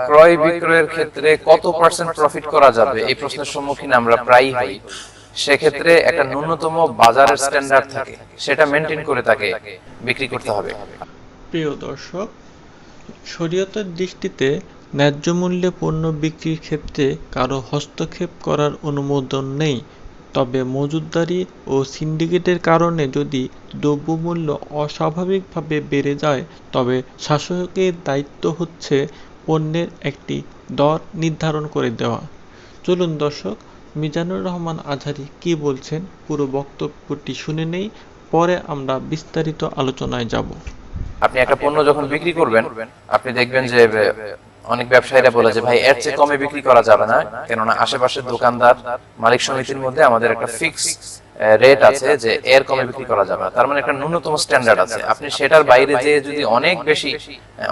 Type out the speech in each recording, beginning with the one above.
ক্রয় বিক্রয়ের ক্ষেত্রে কত পার্সেন্ট প্রফিট করা যাবে এই প্রশ্নের সম্মুখীন আমরা প্রায়ই হই। সেক্ষেত্রে একটা ন্যূনতম বাজারের স্ট্যান্ডার্ড থাকে, সেটা মেনটেন করে তাকে বিক্রি করতে হবে। প্রিয় দর্শক, শরীয়তের দৃষ্টিতে ন্যায্য মূল্যে পণ্য বিক্রির ক্ষেত্রে কারো হস্তক্ষেপ করার অনুমোদন নেই। তবে মজুতদারি ও সিন্ডিকেটের কারণে যদি দ্রব্যমূল্য অস্বাভাবিকভাবে বেড়ে যায়, তবে শাসকের দায়িত্ব হচ্ছে পণ্যের একটি দর নির্ধারণ করে দেওয়া। চলুন দর্শক, মিজানুর রহমান আজহারী কি বলছেন পুরো বক্তব্যটি শুনে নেই, পরে আমরা বিস্তারিত আলোচনায় যাব। আপনি একটা পণ্য যখন বিক্রি করবেন, আপনি দেখবেন যে অনেক ব্যবসায়ীরা বলে যে ভাই এর চেয়ে কমে বিক্রি করা যাবে না, কেননা আশেপাশের দোকানদার মালিক সমিতির মধ্যে আমাদের একটা ফিক্স রেট আছে যে এর কমে বিক্রি করা যাবে না। তার মানে একটা ন্যূনতম স্ট্যান্ডার্ড আছে। আপনি সেটার বাইরে যে যদি অনেক বেশি,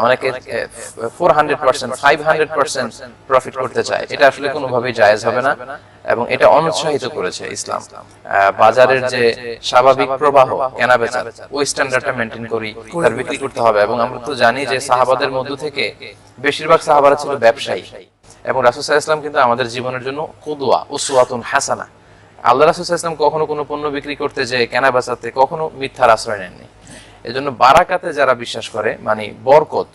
অনেকে 400% 500% প্রফিট করতে চায়, এটা আসলে কোনোভাবেই জায়েজ হবে না এবং এটা অনুৎসাহিত করেছে ইসলাম। বাজারের যে স্বাভাবিক প্রবাহ কেনাবেচা, ওই স্ট্যান্ডার্ডটা মেনটেন করি তার বিক্রি করতে হবে। এবং আমরা তো জানি যে সাহাবাদের মধ্য থেকে বেশিরভাগ সাহাবারা ছিল ব্যবসায়ী, এবং রাসূল সাল্লাল্লাহু আলাইহি ওয়াসাল্লাম কিন্তু আমাদের জীবনের জন্য কুদওয়া, উসওয়াতুন হাসানা। আল্লাহ রাসূল সাল্লাল্লাহু আলাইহি ওয়াসাল্লাম কখনো কোনো পণ্য বিক্রি করতে যে কেনা বেচাতে কখনো মিথ্যার আশ্রয় নেননি। এজন্য বারাকাতে যারা বিশ্বাস করে, মানে বরকত,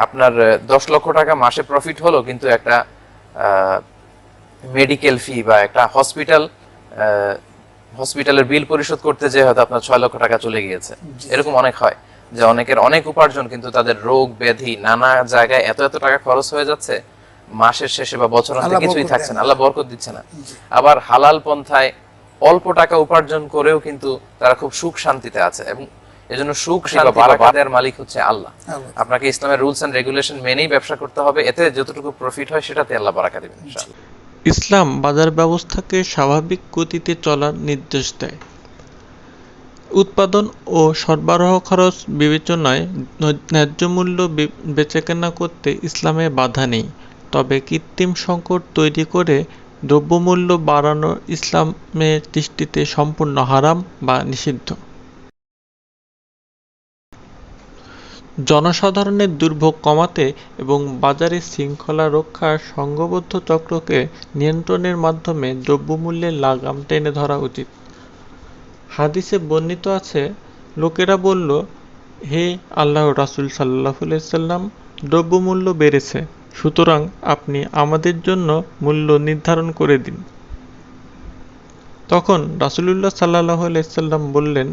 আপনার 10 লক্ষ টাকা মাসে প্রফিট হলো, কিন্তু একটা মেডিকেল ফি বা একটা হসপিটালের বিল পরিশোধ করতে যে হয়তো আপনার 6 লক্ষ টাকা চলে গিয়েছে, এরকম অনেক হয় যে অনেকের অনেক উপার্জন, কিন্তু তাদের রোগ ব্যাধি নানা জায়গায় এত এত টাকা খরচ হয়ে যাচ্ছে, মাসের শেষে বা বছরান্তে কিছুই থাকছে না, আল্লাহ বরকত দিচ্ছে না। আবার হালাল পন্থায় অল্প টাকা উপার্জন করেও কিন্তু তারা খুব সুখ শান্তিতে আছে। এবং এজন্য সুখ শান্তি বা বারাকাতের মালিক হচ্ছে আল্লাহ। আপনাকে ইসলামের রুলস এন্ড রেগুলেশন মেনেই ব্যবসা করতে হবে, এতে যতটুকু প্রফিট হয় সেটাতে আল্লাহ বারাকা দিবেন ইনশাআল্লাহ। ইসলাম বাজার ব্যবস্থাকে স্বাভাবিক গতিতে চলার নির্দেশ দেয়। উৎপাদন ও সরবরাহ খরচ বিবেচনায় ন্যায্য মূল্য বেচাকেনা করতে ইসলামে বাধা নেই। তবে কৃত্রিম সংকট তৈরি করে দ্রব্যমূল্য বাড়ানো ইসলামের দৃষ্টিতে সম্পূর্ণ হারাম বা নিষিদ্ধ। জনসাধারণের দুর্ভোগ কমাতে এবং বাজারে শৃঙ্খলা রক্ষার সংঘবদ্ধ চক্রকে নিয়ন্ত্রণের মাধ্যমে দ্রব্যমূল্যের লাগাম টেনে ধরা উচিত। হাদিসে বর্ণিত আছে, লোকেরা বলল, হে আল্লাহর রাসূল সাল্লাল্লাহু আলাইহি সাল্লাম, দ্রব্যমূল্য বেড়েছে, সুতরাং আপনি আমাদের জন্য মূল্য নির্ধারণ করে দিন। তখন রাসূলুল্লাহ সাল্লাল্লাহু আলাইহি সাল্লাম বললেন,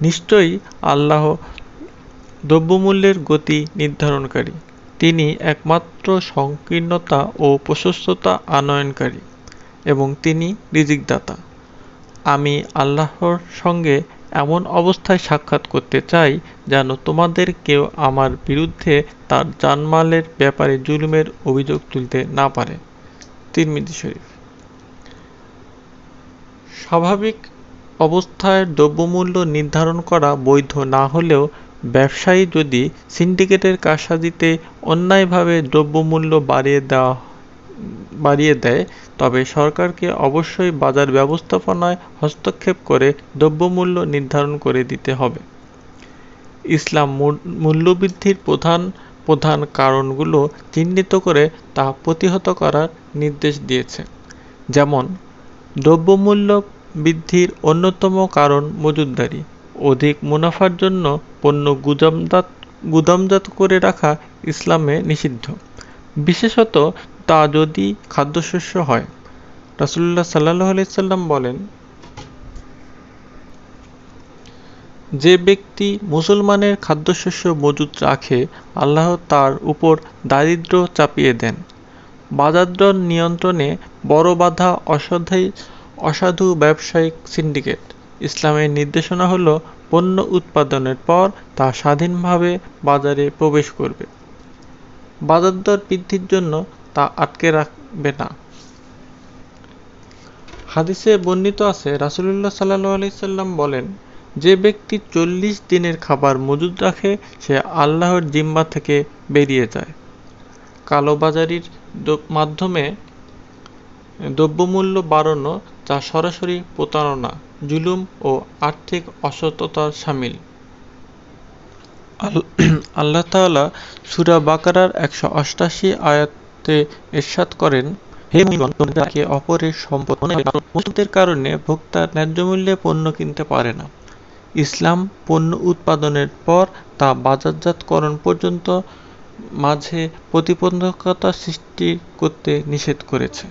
নিশ্চয়ই আল্লাহ দ্রব্যমূল্যের গতি নির্ধারণকারী, তিনি একমাত্র সংকীর্ণতা ও প্রশস্ততা আনয়নকারী এবং তিনি রিজিকদাতা। আমি আল্লাহর সঙ্গে এমন অবস্থায় সাক্ষাৎ করতে চাই যেন তোমাদের কেউ আমার বিরুদ্ধে তার জানমালের ব্যাপারে জুলুমের অভিযোগ তুলতে না পারে। তিরমিজি শরীফ। স্বাভাবিক অবস্থায় দ্রব্যমূল্য নির্ধারণ করা বৈধ না হলেও ব্যবসায়ী যদি সিন্ডিকেটের কারসাজিতে অন্যায়ভাবে দ্রব্যমূল্য বাড়িয়ে দেয়, তবে সরকারকে অবশ্যই বাজার ব্যবস্থাপনায় হস্তক্ষেপ করে দ্রব্যমূল্য নির্ধারণ করে দিতে হবে। ইসলাম মূল্যবৃদ্ধির প্রধান প্রধান কারণগুলো চিহ্নিত করে তা প্রতিহত করার নির্দেশ দিয়েছে। যেমন, দ্রব্যমূল্য বৃদ্ধির অন্যতম কারণ মজুতদারি। অধিক মুনাফার জন্য পণ্য গুদামজাত করে রাখা ইসলামে নিষিদ্ধ, বিশেষত তা যদি খাদ্যশস্য হয়। রাসূলুল্লাহ সাল্লাল্লাহু আলাইহি সাল্লাম বলেন, যে ব্যক্তি মুসলমানের খাদ্যশস্য মজুত রাখে, আল্লাহ তার উপর দারিদ্র্য চাপিয়ে দেন। বাজারদর নিয়ন্ত্রণে বড় বাধা অসাধু ব্যবসায়িক সিন্ডিকেট। ইসলামের নির্দেশনা হলো, পণ্য উৎপাদনের পর তা স্বাধীনভাবে বাজারে প্রবেশ করবে। বাজারদর বৃদ্ধির জন্য তা আটকে রাখবে না। হাদিসে বর্ণিত আছে, রাসূলুল্লাহ সাল্লাল্লাহু আলাইহি সাল্লাম বলেন, যে ব্যক্তি 40 দিনের খাবার মজুদ রাখে, সে আল্লাহর জিম্মা থেকে বেরিয়ে যায়। কালোবাজারির মাধ্যমে দ্রব্যমূল্য বাড়ানো, যা সরাসরি প্রতারণা, জুলুম ও আর্থিক অসততার শামিল। আল- আল্লাহ তাআলা সূরা বাকারার 188 আয়াতে ইরশাদ করেন, হে মুমিনগণ, তোমরা একে অপরের সম্পদ মনে রাখবে, কারণ মুসলিমদের কারণে ভোক্তা ন্যায্য মূল্যে পণ্য কিনতে পারে না। ইসলাম পণ্য উৎপাদনের পর তা বাজারজাতকরণ পর্যন্ত মাঝে প্রতিবন্ধকতা সৃষ্টি করতে নিষেধ করেছে।